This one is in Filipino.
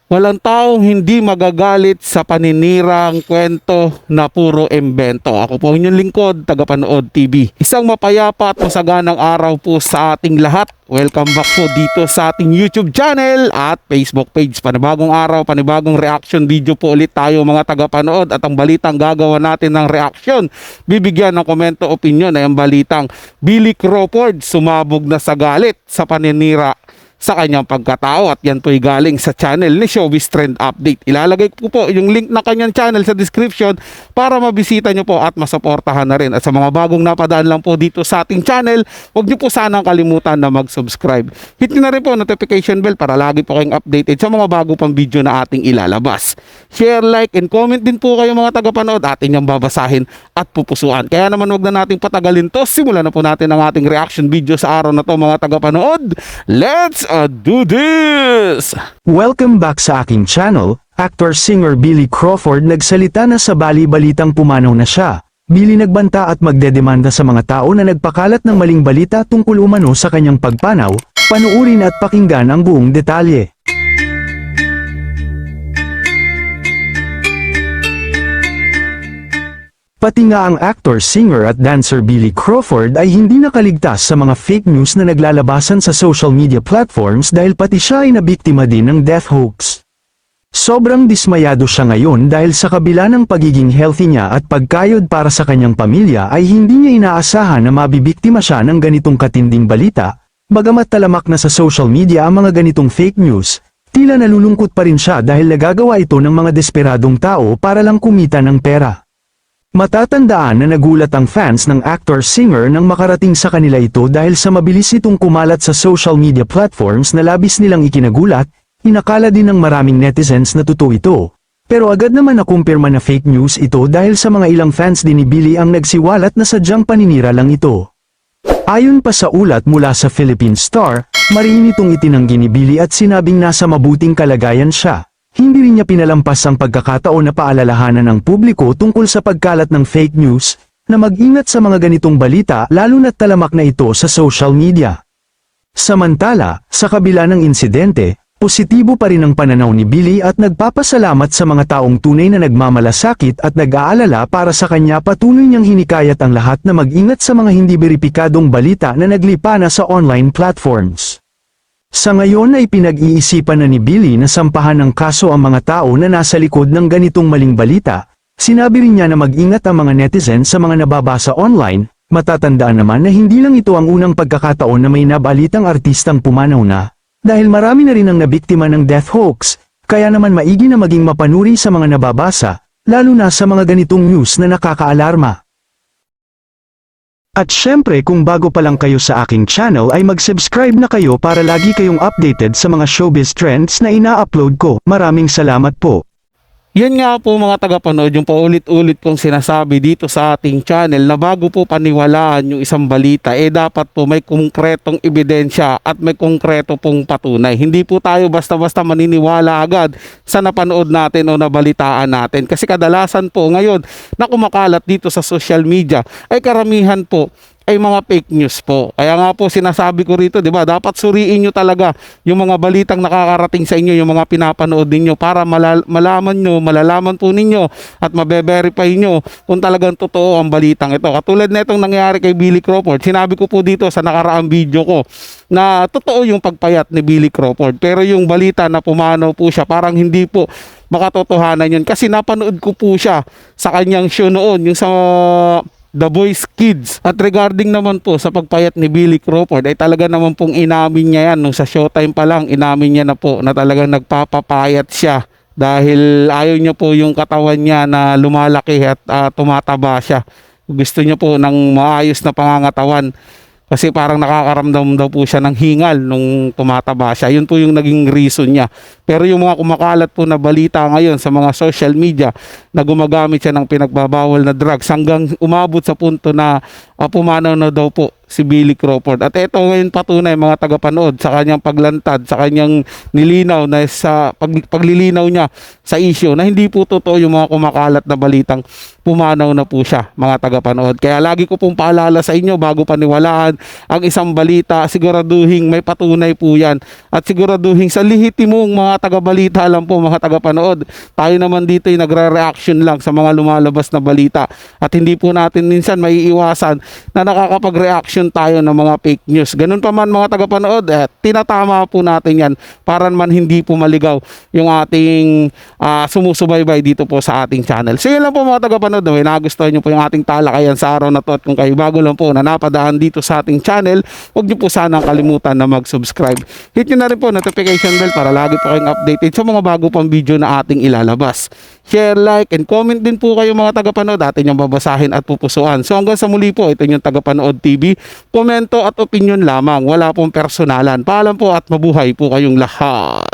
Walang taong hindi magagalit sa paninirang kwento na puro embento. Ako po ang inyong lingkod, Tagapanood TV. Isang mapayapa at masaganang araw po sa ating lahat. Welcome back po dito sa ating YouTube channel at Facebook page. Panibagong araw, panibagong reaction video po ulit tayo mga tagapanood. At ang balitang gagawa natin ng reaction, bibigyan ng komento opinion ay ang balitang Billy Crawford sumabog na sa galit sa paninira sa kanyang pagkatao, at yan po'y galing sa channel ni Showbiz Trend Update. Ilalagay ko po yung link ng kanyang channel sa description para mabisita nyo po at masuportahan na rin. At sa mga bagong napadaan lang po dito sa ating channel, huwag nyo po sanang kalimutan na mag-subscribe. Hit nyo na rin po notification bell para lagi po kayong updated sa mga bago pang video na ating ilalabas. Share, like, and comment din po kayo mga tagapanood, atin yung babasahin at pupusuan. Kaya naman huwag na nating patagalin to, simulan na po natin ang ating reaction video sa araw na to mga tagapanood. Let's do this! Welcome back sa aking channel. Actor-singer Billy Crawford nagsalita na sa bali-balitang pumanaw na siya. Billy nagbanta at magdedemanda sa mga tao na nagpakalat ng maling balita tungkol umano sa kanyang pagpanaw. Panuurin at pakinggan ang buong detalye. Pati nga ang actor, singer at dancer Billy Crawford ay hindi nakaligtas sa mga fake news na naglalabasan sa social media platforms dahil pati siya ay nabiktima din ng death hoax. Sobrang dismayado siya ngayon dahil sa kabila ng pagiging healthy niya at pagkayod para sa kanyang pamilya ay hindi niya inaasahan na mabibiktima siya ng ganitong katinding balita. Bagamat talamak na sa social media ang mga ganitong fake news, tila nalulungkot pa rin siya dahil nagagawa ito ng mga desperadong tao para lang kumita ng pera. Matatandaan na nagulat ang fans ng actor-singer nang makarating sa kanila ito dahil sa mabilis itong kumalat sa social media platforms na labis nilang ikinagulat. Inakala din ng maraming netizens na totoo ito. Pero agad naman nakumpirma na fake news ito dahil sa mga ilang fans din ni Billy ang nagsiwalat na sadyang paninira lang ito. Ayon pa sa ulat mula sa Philippine Star, mariin itong itinanggi ni Billy at sinabing nasa mabuting kalagayan siya. Hindi rin niya pinalampas ang pagkakataon na paalalahanan ng publiko tungkol sa pagkalat ng fake news, na mag-ingat sa mga ganitong balita lalo na't talamak na ito sa social media. Samantala, sa kabila ng insidente, positibo pa rin ang pananaw ni Billy at nagpapasalamat sa mga taong tunay na nagmamalasakit at nag-aalala para sa kanya. Patuloy niyang hinikayat ang lahat na mag-ingat sa mga hindi beripikadong balita na naglipa na sa online platforms. Sa ngayon ay pinag-iisipan na ni Billy na sampahan ng kaso ang mga tao na nasa likod ng ganitong maling balita. Sinabi rin niya na mag-ingat ang mga netizens sa mga nababasa online. Matatandaan naman na hindi lang ito ang unang pagkakataon na may nabalitang artistang pumanaw na, dahil marami na rin ang nabiktima ng death hoax, kaya naman maigi na maging mapanuri sa mga nababasa, lalo na sa mga ganitong news na nakakaalarma. At syempre kung bago pa lang kayo sa aking channel ay mag-subscribe na kayo para lagi kayong updated sa mga showbiz trends na ina-upload ko. Maraming salamat po. Yan nga po mga tagapanood, yung paulit-ulit kong sinasabi dito sa ating channel na bago po paniwalaan yung isang balita, dapat po may konkretong ebidensya at may konkreto pong patunay. Hindi po tayo basta-basta maniniwala agad sa napanood natin o nabalitaan natin. Kasi kadalasan po ngayon na kumakalat dito sa social media ay karamihan po ay mga fake news po. Kaya nga po sinasabi ko rito, 'di ba? Dapat suriin niyo talaga yung mga balitang nakakarating sa inyo, yung mga pinapanood niyo para malalaman po ninyo at mabe-verify niyo kung talagang totoo ang balitang ito. Katulad na itong nangyari kay Billy Crawford. Sinabi ko po dito sa nakaraang video ko na totoo yung pagpayat ni Billy Crawford. Pero yung balita na pumanaw po siya, parang hindi po makatotohanan yun. Kasi napanood ko po siya sa kanyang show noon, yung sa The Voice Kids. At regarding naman po sa pagpayat ni Billy Crawford ay talaga naman pong inamin niya yan nung sa Showtime pa lang, inamin niya na po na talagang nagpapapayat siya dahil ayaw niya po yung katawan niya na lumalaki at tumataba siya. Gusto niya po ng maayos na pangangatawan kasi parang nakakaramdam daw po siya ng hingal nung tumataba siya. Yun po yung naging reason niya. Pero yung mga kumakalat po na balita ngayon sa mga social media na gumagamit siya ng pinagbabawal na drugs hanggang umabot sa punto na pumanaw na daw po si Billy Crawford. At ito ngayon patunay mga tagapanood sa kanyang paglantad, sa kanyang nilinaw na sa paglilinaw niya sa issue na hindi po totoo yung mga kumakalat na balitang pumanaw na po siya mga tagapanood. Kaya lagi ko pong paalala sa inyo bago paniwalaan ang isang balita, siguraduhin may patunay po yan at siguraduhin sa lihitimong mga tagabalita lang po mga tagapanood. Tayo naman dito ay nagre-reaction lang sa mga lumalabas na balita at hindi po natin minsan maiiwasan na nakakapag-reaction tayo ng mga fake news. Ganun pa man mga tagapanood, tinatama po natin yan para man hindi po maligaw yung ating sumusubaybay dito po sa ating channel. So yun lang po mga tagapanood, na may nagustuhan nyo po yung ating talakayan sa araw na to at kung kayo bago lang po na napadaan dito sa ating channel, huwag nyo po sanang kalimutan na mag-subscribe. Hit nyo na rin po notification bell para lagi po kayong updated sa mga bago pang video na ating ilalabas. Share, like, and comment din po kayo mga tagapanood. Atin yung babasahin at pupusuan. So hanggang sa muli po, ito yung Tagapanood TV. Komento at opinion lamang. Wala pong personalan. Paalam po at mabuhay po kayong lahat.